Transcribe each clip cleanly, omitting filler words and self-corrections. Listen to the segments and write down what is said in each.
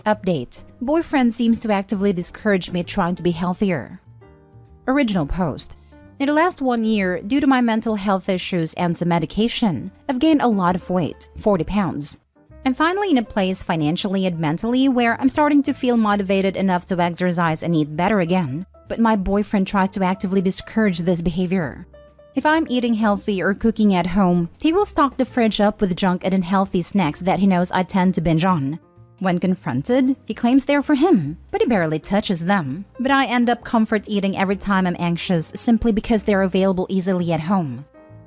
Update. Boyfriend seems to actively discourage me trying to be healthier. Original post. In the last 1 year, due to my mental health issues and some medication, I've gained a lot of weight, 40 pounds. I'm finally in a place financially and mentally where I'm starting to feel motivated enough to exercise and eat better again, but my boyfriend tries to actively discourage this behavior. If I'm eating healthy or cooking at home, he will stock the fridge up with junk and unhealthy snacks that he knows I tend to binge on. When confronted, he claims they're for him, but he barely touches them. But I end up comfort eating every time I'm anxious simply because they're available easily at home.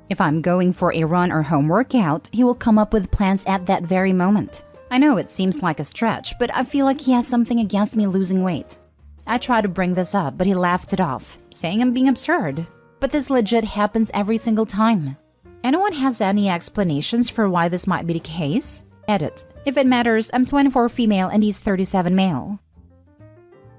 If I'm going for a run or home workout, he will come up with plans at that very moment. I know it seems like a stretch, but I feel like he has something against me losing weight. I try to bring this up, but he laughed it off, saying I'm being absurd. But this legit happens every single time. Anyone has any explanations for why this might be the case? Edit. If it matters, I'm 24 female and he's 37 male.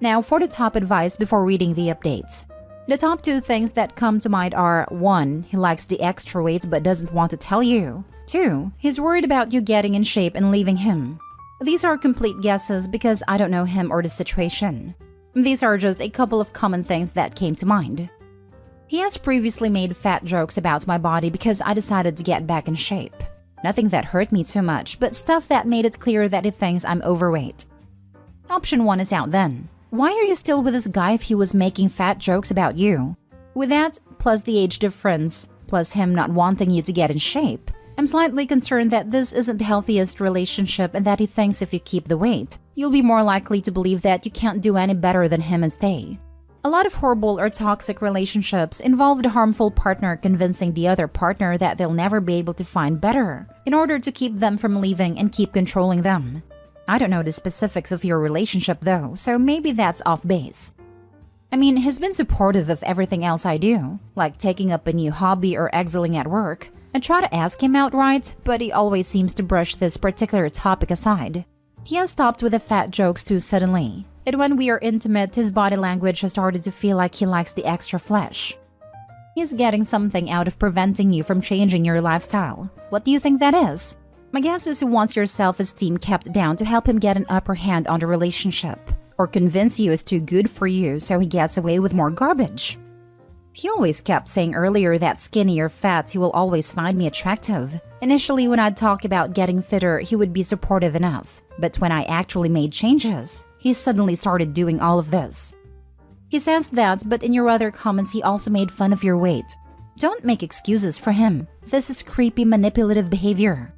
Now for the top advice before reading the updates. The top 2 things that come to mind are 1. He likes the extra weight but doesn't want to tell you. 2. He's worried about you getting in shape and leaving him. These are complete guesses because I don't know him or the situation. These are just a couple of common things that came to mind. He has previously made fat jokes about my body because I decided to get back in shape. Nothing that hurt me too much, but stuff that made it clear that he thinks I'm overweight. Option 1 is out then. Why are you still with this guy if he was making fat jokes about you? With that, plus the age difference, plus him not wanting you to get in shape, I'm slightly concerned that this isn't the healthiest relationship and that he thinks if you keep the weight, you'll be more likely to believe that you can't do any better than him and stay. A lot of horrible or toxic relationships involve the harmful partner convincing the other partner that they'll never be able to find better in order to keep them from leaving and keep controlling them. I don't know the specifics of your relationship though, so maybe that's off base. I mean, he's been supportive of everything else I do, like taking up a new hobby or excelling at work. I try to ask him outright, but he always seems to brush this particular topic aside. He has stopped with the fat jokes too suddenly. And when we are intimate, his body language has started to feel like he likes the extra flesh. He's getting something out of preventing you from changing your lifestyle. What do you think that is? My guess is he wants your self-esteem kept down to help him get an upper hand on the relationship, or convince you it's too good for you so he gets away with more garbage. He always kept saying earlier that skinny or fat he will always find me attractive. Initially, when I'd talk about getting fitter, he would be supportive enough. But when I actually made changes, he suddenly started doing all of this. He says that, but in your other comments he also made fun of your weight. Don't make excuses for him. This is creepy, manipulative behavior.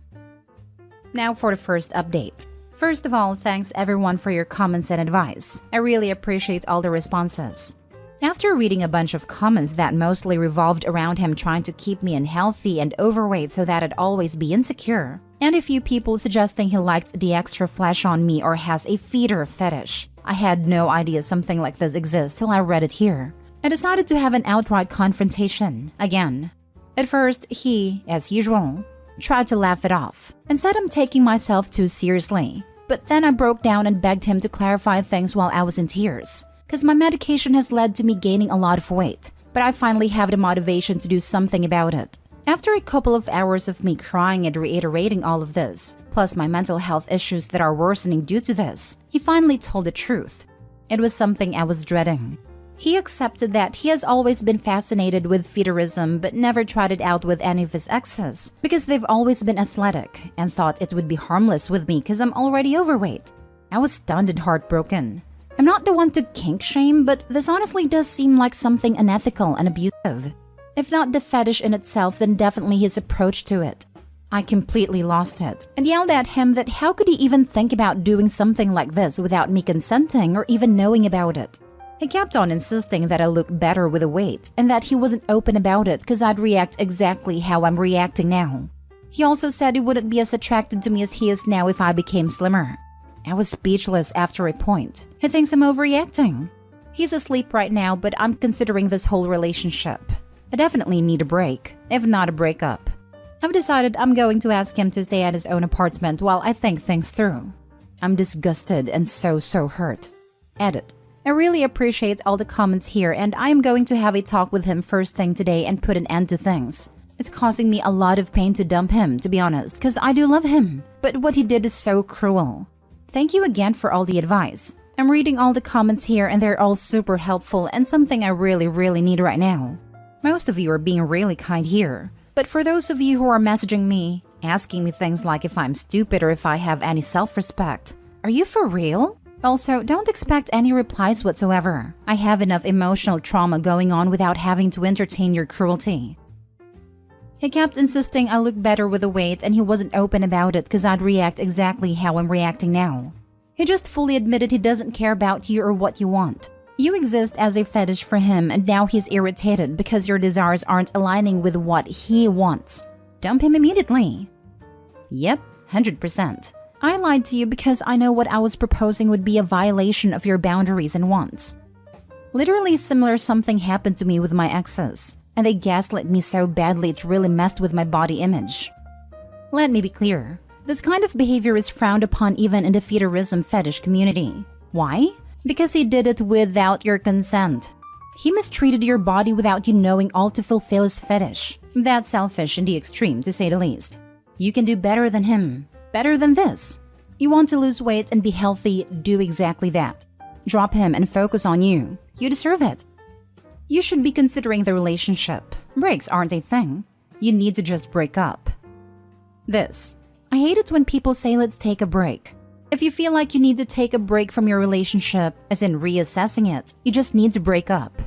Now for the first update. First of all, thanks everyone for your comments and advice. I really appreciate all the responses. After reading a bunch of comments that mostly revolved around him trying to keep me unhealthy and overweight so that I'd always be insecure, and a few people suggesting he liked the extra flesh on me or has a feeder fetish, I had no idea something like this exists till I read it here. I decided to have an outright confrontation, again. At first, he, as usual, tried to laugh it off and said I'm taking myself too seriously. But then I broke down and begged him to clarify things while I was in tears. Because my medication has led to me gaining a lot of weight, but I finally have the motivation to do something about it. After a couple of hours of me crying and reiterating all of this, plus my mental health issues that are worsening due to this, he finally told the truth. It was something I was dreading. He accepted that he has always been fascinated with feederism but never tried it out with any of his exes because they've always been athletic and thought it would be harmless with me because I'm already overweight. I was stunned and heartbroken. I'm not the one to kink shame, but this honestly does seem like something unethical and abusive. If not the fetish in itself, then definitely his approach to it. I completely lost it and yelled at him that how could he even think about doing something like this without me consenting or even knowing about it. He kept on insisting that I look better with a weight and that he wasn't open about it because I'd react exactly how I'm reacting now. He also said he wouldn't be as attracted to me as he is now if I became slimmer. I was speechless after a point. He thinks I'm overreacting. He's asleep right now, but I'm considering this whole relationship. I definitely need a break, if not a breakup. I've decided I'm going to ask him to stay at his own apartment while I think things through. I'm disgusted and so hurt. Edit. I really appreciate all the comments here and I am going to have a talk with him first thing today and put an end to things. It's causing me a lot of pain to dump him, to be honest, because I do love him. But what he did is so cruel. Thank you again for all the advice. I'm reading all the comments here and they're all super helpful and something I really need right now. Most of you are being really kind here. But for those of you who are messaging me, asking me things like if I'm stupid or if I have any self-respect, are you for real? Also, don't expect any replies whatsoever. I have enough emotional trauma going on without having to entertain your cruelty. He kept insisting I look better with the weight and he wasn't open about it because I'd react exactly how I'm reacting now. He just fully admitted he doesn't care about you or what you want. You exist as a fetish for him and now he's irritated because your desires aren't aligning with what he wants. Dump him immediately. Yep, 100%. I lied to you because I know what I was proposing would be a violation of your boundaries and wants. Literally similar something happened to me with my exes, and they gaslit me so badly it really messed with my body image. Let me be clear, this kind of behavior is frowned upon even in the fetishism fetish community. Why? Because he did it without your consent. He mistreated your body without you knowing all to fulfill his fetish. That's selfish in the extreme, to say the least. You can do better than him. Better than this. You want to lose weight and be healthy, do exactly that. Drop him and focus on you. You deserve it. You should be considering the relationship. Breaks aren't a thing. You need to just break up. This. I hate it when people say let's take a break. If you feel like you need to take a break from your relationship, as in reassessing it, you just need to break up.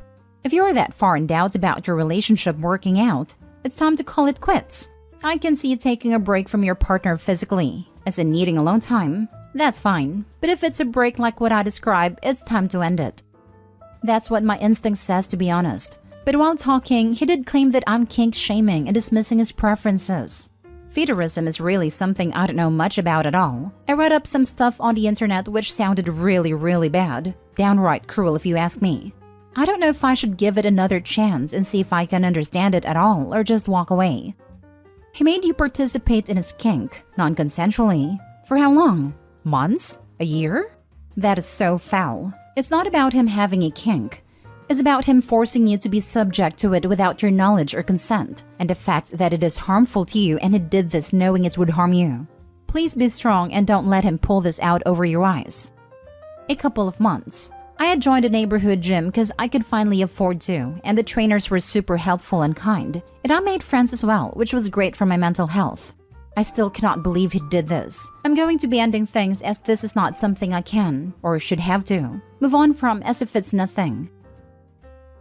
If you're that far in doubt about your relationship working out, it's time to call it quits. I can see you taking a break from your partner physically, as in needing alone time. That's fine. But if it's a break like what I described, it's time to end it. That's what my instinct says, to be honest. But while talking, he did claim that I'm kink-shaming and dismissing his preferences. Fetishism is really something I don't know much about at all. I read up some stuff on the internet which sounded really bad. Downright cruel if you ask me. I don't know if I should give it another chance and see if I can understand it at all or just walk away. He made you participate in his kink, non-consensually. For how long? Months? A year? That is so foul. It's not about him having a kink. It's about him forcing you to be subject to it without your knowledge or consent, and the fact that it is harmful to you and he did this knowing it would harm you. Please be strong and don't let him pull this out over your eyes. A couple of months. I had joined a neighborhood gym because I could finally afford to, and the trainers were super helpful and kind, and I made friends as well, which was great for my mental health. I still cannot believe he did this. I'm going to be ending things as this is not something I can, or should have to, move on from as if it's nothing.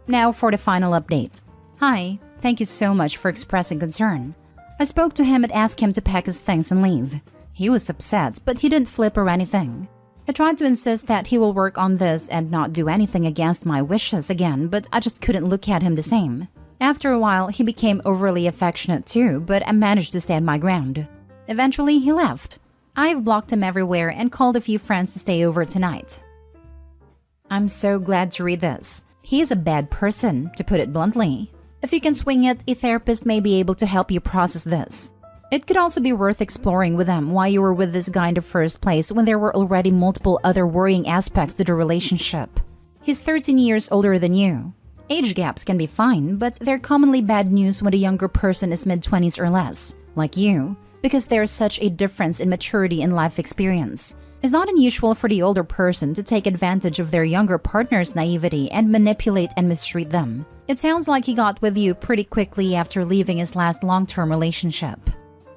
Now for the final update. Hi, thank you so much for expressing concern. I spoke to him and asked him to pack his things and leave. He was upset, but he didn't flip or anything. I tried to insist that he will work on this and not do anything against my wishes again, but I just couldn't look at him the same. After a while, he became overly affectionate too, but I managed to stand my ground. Eventually, he left. I've blocked him everywhere and called a few friends to stay over tonight. I'm so glad to read this. He is a bad person, to put it bluntly. If you can swing it, a therapist may be able to help you process this. It could also be worth exploring with them why you were with this guy in the first place when there were already multiple other worrying aspects to the relationship. He's 13 years older than you. Age gaps can be fine, but they're commonly bad news when the younger person is mid-20s or less, like you, because there's such a difference in maturity and life experience. It's not unusual for the older person to take advantage of their younger partner's naivety and manipulate and mistreat them. It sounds like he got with you pretty quickly after leaving his last long-term relationship.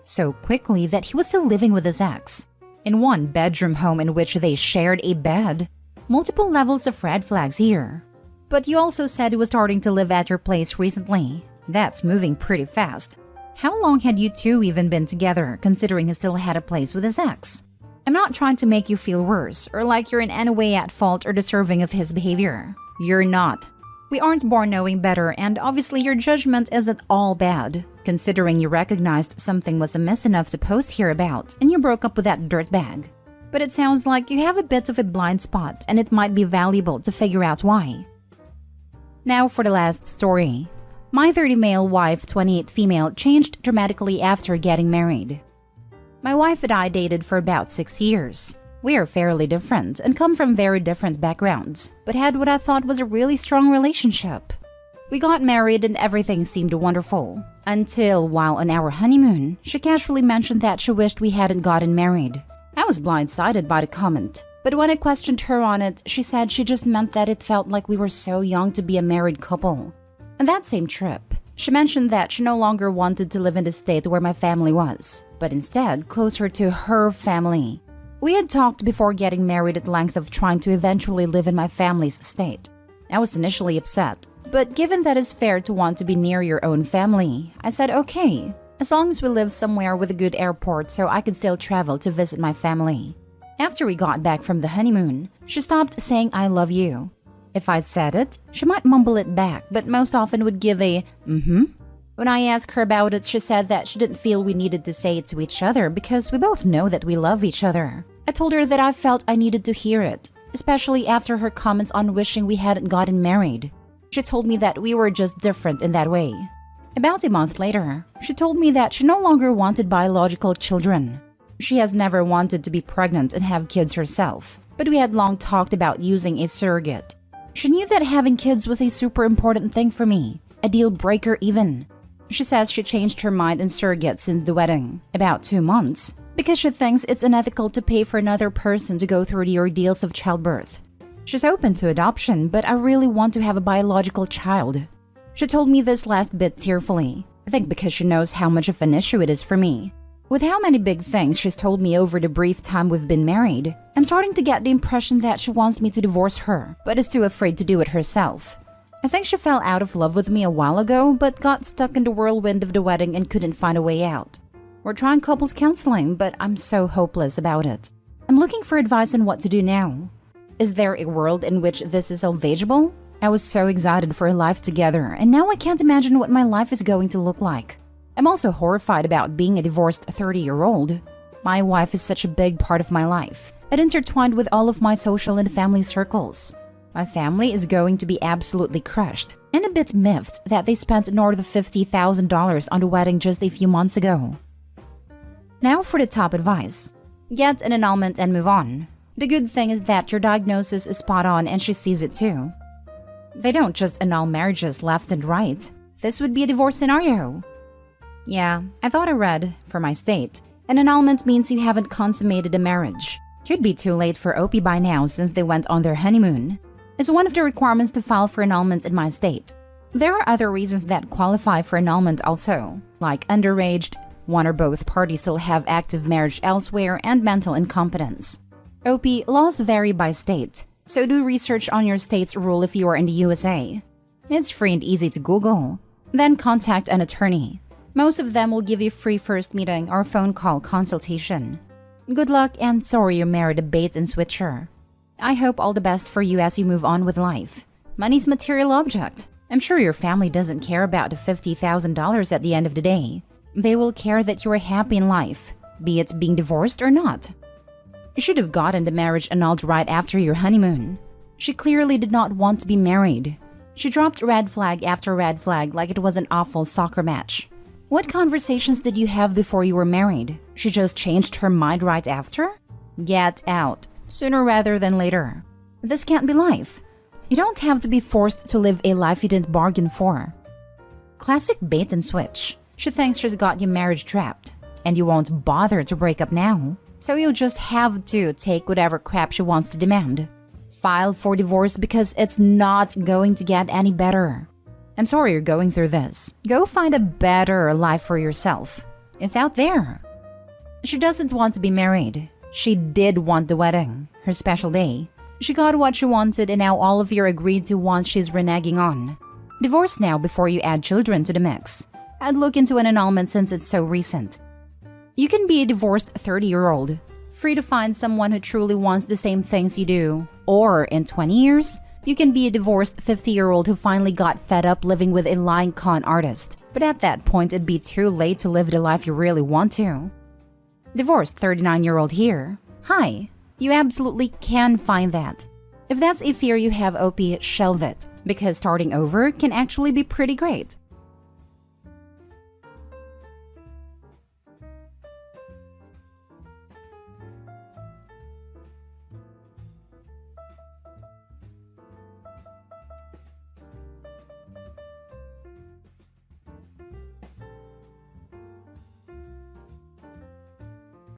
So quickly that he was still living with his ex. In one bedroom home in which they shared a bed. Multiple levels of red flags here. But you also said he was starting to live at your place recently. That's moving pretty fast. How long had you two even been together, considering he still had a place with his ex? I'm not trying to make you feel worse, or like you're in any way at fault or deserving of his behavior. You're not. We aren't born knowing better, and obviously your judgment isn't all bad, considering you recognized something was amiss enough to post here about, and you broke up with that dirtbag. But it sounds like you have a bit of a blind spot, and it might be valuable to figure out why. Now for the last story. My 30 male wife, 28 female, changed dramatically after getting married. My wife and I dated for about 6 years. We are fairly different and come from very different backgrounds, but had what I thought was a really strong relationship. We got married and everything seemed wonderful. Until, while on our honeymoon, she casually mentioned that she wished we hadn't gotten married. I was blindsided by the comment, but when I questioned her on it, she said she just meant that it felt like we were so young to be a married couple. On that same trip, she mentioned that she no longer wanted to live in the state where my family was, but instead closer to her family. We had talked before getting married at length of trying to eventually live in my family's state. I was initially upset, but given that it's fair to want to be near your own family, I said okay, as long as we live somewhere with a good airport so I could still travel to visit my family. After we got back from the honeymoon, she stopped saying I love you. If I said it, she might mumble it back, but most often would give a mm-hmm. When I asked her about it, she said that she didn't feel we needed to say it to each other because we both know that we love each other. I told her that I felt I needed to hear it, especially after her comments on wishing we hadn't gotten married. She told me that we were just different in that way. About a month later, she told me that she no longer wanted biological children. She has never wanted to be pregnant and have kids herself, but we had long talked about using a surrogate. She knew that having kids was a super important thing for me, a deal breaker even. She says she changed her mind on surrogate since the wedding, about 2 months, because she thinks it's unethical to pay for another person to go through the ordeals of childbirth. She's open to adoption, but I really want to have a biological child. She told me this last bit tearfully, I think because she knows how much of an issue it is for me. With how many big things she's told me over the brief time we've been married, I'm starting to get the impression that she wants me to divorce her, but is too afraid to do it herself. I think she fell out of love with me a while ago, but got stuck in the whirlwind of the wedding and couldn't find a way out. We're trying couples counseling, but I'm so hopeless about it. I'm looking for advice on what to do now. Is there a world in which this is salvageable? I was so excited for a life together, and now I can't imagine what my life is going to look like. I'm also horrified about being a divorced 30-year-old. My wife is such a big part of my life. It intertwined with all of my social and family circles. My family is going to be absolutely crushed, and a bit miffed that they spent north of $50,000 on the wedding just a few months ago. Now for the top advice. Get an annulment and move on. The good thing is that your diagnosis is spot on and she sees it too. They don't just annul marriages left and right. This would be a divorce scenario. Yeah, I thought I read, for my state, an annulment means you haven't consummated a marriage. Could be too late for Opie by now since they went on their honeymoon. It's one of the requirements to file for annulment in my state. There are other reasons that qualify for annulment also, like underage, one or both parties still have active marriage elsewhere, and mental incompetence. Opie, laws vary by state, so do research on your state's rule if you are in the USA. It's free and easy to Google. Then contact an attorney. Most of them will give you free first meeting or phone call consultation. Good luck and sorry you married a bait and switcher. I hope all the best for you as you move on with life. Money's a material object. I'm sure your family doesn't care about the $50,000 at the end of the day. They will care that you are happy in life, be it being divorced or not. You should have gotten the marriage annulled right after your honeymoon. She clearly did not want to be married. She dropped red flag after red flag like it was an awful soccer match. What conversations did you have before you were married? She just changed her mind right after? Get out, sooner rather than later. This can't be life. You don't have to be forced to live a life you didn't bargain for. Classic bait and switch. She thinks she's got you marriage trapped, and you won't bother to break up now, so you'll just have to take whatever crap she wants to demand. File for divorce because it's not going to get any better. I'm sorry you're going through this. Go find a better life for yourself. It's out there. She doesn't want to be married. She did want the wedding, her special day. She got what she wanted and now all of your agreed to want she's reneging on. Divorce now before you add children to the mix. I'd look into an annulment since it's so recent. You can be a divorced 30-year-old, free to find someone who truly wants the same things you do. Or in 20 years, you can be a divorced 50-year-old who finally got fed up living with a lying con artist. But at that point, it'd be too late to live the life you really want to. Divorced 39-year-old here. Hi, you absolutely can find that. If that's a fear you have, OP, shelve it, because starting over can actually be pretty great.